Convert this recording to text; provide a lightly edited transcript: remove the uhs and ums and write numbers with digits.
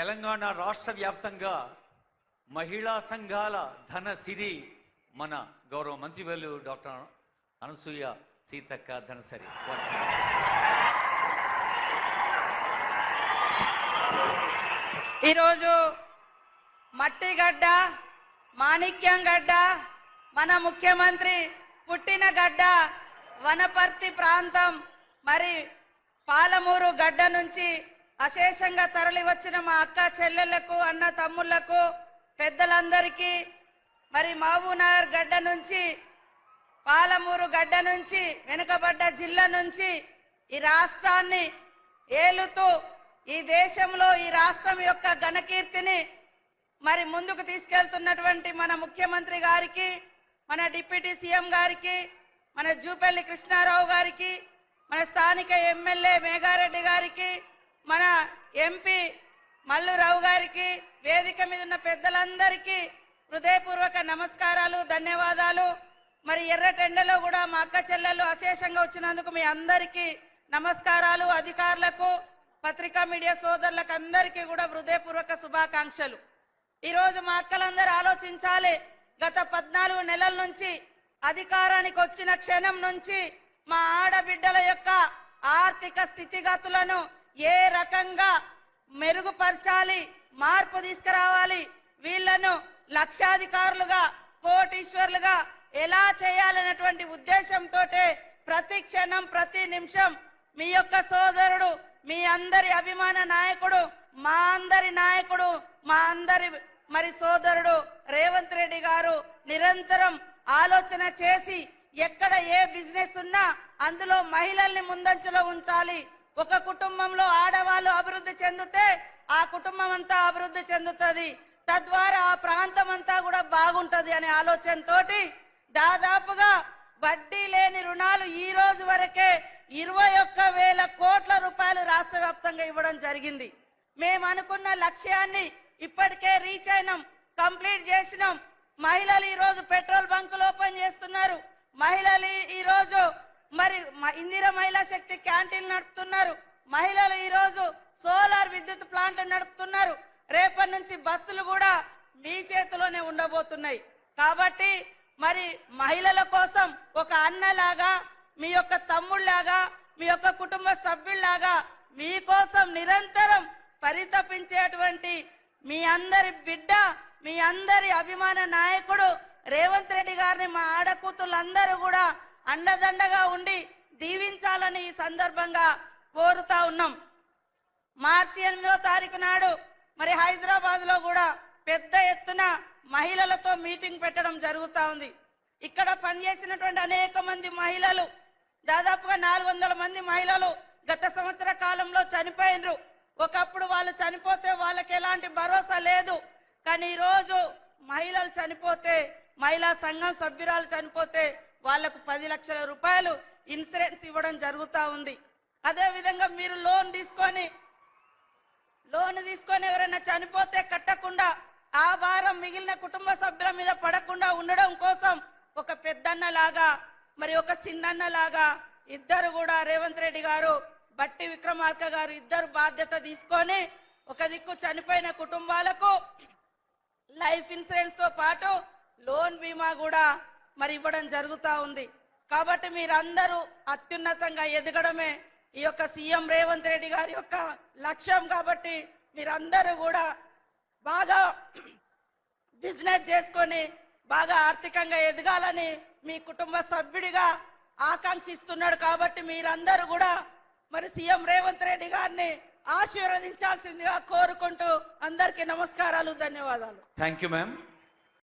తెలంగాణ రాష్ట్ర వ్యాప్తంగా మహిళా సంఘాల ధన సిరి మన గౌరవ మంత్రివర్యులు డాక్టర్ అనసూయ సీతక్క ధనసరి. ఈరోజు మట్టిగడ్డ, మాణిక్యం గడ్డ, మన ముఖ్యమంత్రి పుట్టిన గడ్డ వనపర్తి ప్రాంతం, మరి పాలమూరు గడ్డ నుంచి అశేషంగా తరలి వచ్చిన మా అక్క చెల్లెళ్లకు, అన్న తమ్ముళ్లకు, పెద్దలందరికీ, మరి మహబూబ్నగర్ గడ్డ నుంచి, పాలమూరు గడ్డ నుంచి, వెనుకబడ్డ జిల్లా నుంచి ఈ రాష్ట్రాన్ని ఏలుతూ ఈ దేశంలో ఈ రాష్ట్రం యొక్క ఘనకీర్తిని మరి ముందుకు తీసుకెళ్తున్నటువంటి మన ముఖ్యమంత్రి గారికి, మన డిప్యూటీ సీఎం గారికి, మన జూపల్లి కృష్ణారావు గారికి, మన స్థానిక ఎమ్మెల్యే మేఘారెడ్డి గారికి, మన ఎంపీ మల్లురావు గారికి, వేదిక మీద ఉన్న పెద్దలందరికీ హృదయపూర్వక నమస్కారాలు, ధన్యవాదాలు. మరి ఎర్రటెండలో కూడా మా అక్క చెల్లెళ్ళు అశేషంగా వచ్చినందుకు మీ అందరికీ నమస్కారాలు. అధికారులకు, పత్రికా మీడియా సోదరులకు అందరికీ కూడా హృదయపూర్వక శుభాకాంక్షలు. ఈరోజు మా అక్కలందరూ ఆలోచించాలి, గత 14 నెలల నుంచి అధికారానికి వచ్చిన క్షణం నుంచి మా ఆడబిడ్డల యొక్క ఆర్థిక స్థితిగతులను ఏ రకంగా మెరుగుపరచాలి, మార్పు తీసుకురావాలి, వీళ్లను లక్షాధికారులుగా, కోటీశ్వర్లుగా ఎలా చేయాలనేటువంటి ఉద్దేశంతో ప్రతి క్షణం, ప్రతి నిమిషం మీ యొక్క సోదరుడు, మీ అందరి అభిమాన నాయకుడు, మా అందరి నాయకుడు, మా అందరి మరి సోదరుడు రేవంత్ రెడ్డి గారు నిరంతరం ఆలోచన చేసి ఎక్కడ ఏ బిజినెస్ ఉన్నా అందులో మహిళల్ని ముందంజలో ఉంచాలి. ఒక కుటుంబంలో ఆడవాళ్ళు అభివృద్ధి చెందితే ఆ కుటుంబం అంతా అభివృద్ధి చెందుతుంది, తద్వారా ఆ ప్రాంతం అంతా కూడా బాగుంటది అనే ఆలోచనతోటి దాదాపుగా వడ్డీ లేని రుణాలు ఈ రోజు వరకే 21,000 కోట్ల రూపాయలు రాష్ట్ర వ్యాప్తంగా ఇవ్వడం జరిగింది. మేము అనుకున్న లక్ష్యాన్ని ఇప్పటికే రీచ్ అయినాం, కంప్లీట్ చేసినాం. మహిళలు ఈ రోజు పెట్రోల్ బంకులు ఓపెన్ చేస్తున్నారు. మహిళలు ఈ రోజు మరి ఇందిరా మహిళా శక్తి క్యాంటీన్లు నడుపుతున్నారు. మహిళలు ఈ రోజు సోలార్ విద్యుత్ ప్లాంట్లు నడుపుతున్నారు. రేపటి నుంచి బస్సులు కూడా మీ చేతిలోనే ఉండబోతున్నాయి. కాబట్టి మరి మహిళల కోసం ఒక అన్నలాగా, మీ యొక్క తమ్ముళ్లాగా, మీ యొక్క కుటుంబ సభ్యుల్లాగా మీకోసం నిరంతరం పరితపించేటువంటి మీ అందరి బిడ్డ, మీ అందరి అభిమాన నాయకుడు రేవంత్ రెడ్డి గారిని మా ఆడకూతులందరూ కూడా అండదండగా ఉండి దీవించాలని ఈ సందర్భంగా కోరుతా ఉన్నాం. మార్చి 8వ తారీఖు నాడు మరి హైదరాబాద్ లో కూడా పెద్ద ఎత్తున మహిళలతో మీటింగ్ పెట్టడం జరుగుతూ ఉంది. ఇక్కడ పనిచేసినటువంటి అనేక మంది మహిళలు, దాదాపుగా 400 మంది మహిళలు గత సంవత్సర కాలంలో చనిపోయినరు. ఒకప్పుడు వాళ్ళు చనిపోతే వాళ్ళకి ఎలాంటి భరోసా లేదు. కానీ ఈరోజు మహిళలు చనిపోతే, మహిళా సంఘం సభ్యురాలు చనిపోతే వాళ్లకు 10 లక్షల రూపాయలు ఇన్సూరెన్స్ ఇవ్వడం జరుగుతూ ఉంది. అదేవిధంగా మీరు లోన్ తీసుకొని ఎవరైనా చనిపోతే కట్టకుండా ఆ భారం మిగిలిన కుటుంబ సభ్యుల మీద పడకుండా ఉండడం కోసం ఒక పెద్దన్న లాగా, మరి ఒక చిన్నన్న లాగా ఇద్దరు కూడా రేవంత్ రెడ్డి గారు, బట్టి విక్రమార్క గారు ఇద్దరు బాధ్యత తీసుకొని ఒక దిక్కు చనిపోయిన కుటుంబాలకు లైఫ్ ఇన్సూరెన్స్ తో పాటు లోన్ బీమా కూడా మరి ఇవ్వడం జరుగుతూ ఉంది. కాబట్టి మీరందరూ అత్యున్నతంగా ఎదగడమే ఈ యొక్క సీఎం రేవంత్ రెడ్డి గారి యొక్క లక్ష్యం. కాబట్టి మీరందరూ కూడా బాగా బిజినెస్ చేసుకొని బాగా ఆర్థికంగా ఎదగాలని మీ కుటుంబ సభ్యుడిగా ఆకాంక్షిస్తున్నాడు. కాబట్టి మీరందరూ కూడా మరి సీఎం రేవంత్ రెడ్డి గారిని ఆశీర్వదించాల్సిందిగా కోరుకుంటూ అందరికీ నమస్కారాలు, ధన్యవాదాలు. Thank you ma'am.